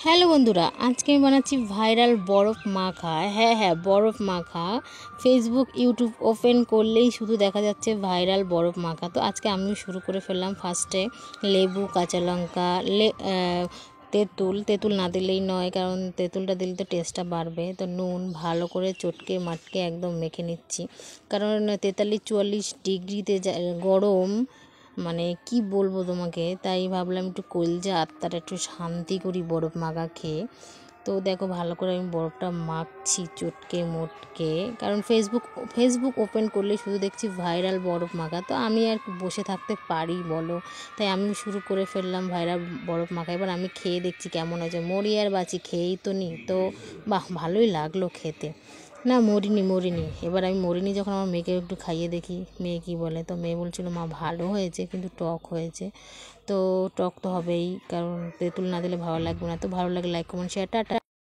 Hello বন্ধুরা, আজকে আমি বানাচ্ছি ভাইরাল বরফ মাখা। হ্যাঁ, বরফ মাখা। ফেসবুক ইউটিউব ওপেন করলেই শুধু দেখা যাচ্ছে ভাইরাল বরফ মাখা। তো আজকে আমিও শুরু করে ফেললাম। ফার্স্টে লেবু, কাঁচা লঙ্কা, তেঁতুল না দিলেই নয়, কারণ তেঁতুলটা দিলে তো টেস্টটা বাড়বে। তো নুন ভালো করে চটকে মাটকে একদম মেখে নিচ্ছি, কারণ 43-44 ডিগ্রিতে গরম, মানে কি বলবো তোমাকে। তাই ভাবলাম একটু কলজা আত্মাটা একটু শান্তি করি বরফ মাখা খেয়ে। তো দেখো ভালো করে আমি বরফটা মাখছি চটকে মোটকে, কারণ ফেসবুক ওপেন করলে শুধু দেখছি ভাইরাল বরফ মাখা। তো আমি আর বসে থাকতে পারি বলো, তাই আমি শুরু করে ফেললাম ভাইরাল বরফ মাখা। এবার আমি খেয়ে দেখছি কেমন হয়েছে। মরি আর বাঁচি, খেয়েই তো নি। তো বাহ, ভালোই লাগলো খেতে। না, মরিনি। এবার আমি মরিনি যখন আমার মেয়েকে একটু খাইয়ে দেখি মেয়ে কী বলে। তো মেয়ে বলছিল, মা ভালো হয়েছে কিন্তু টক হয়েছে। তো টক তো হবেই, কারণ তেঁতুল না দিলে ভালো লাগবে না। তো ভালো লাগে লাইক কমেন্ট শেয়ার, টাটা।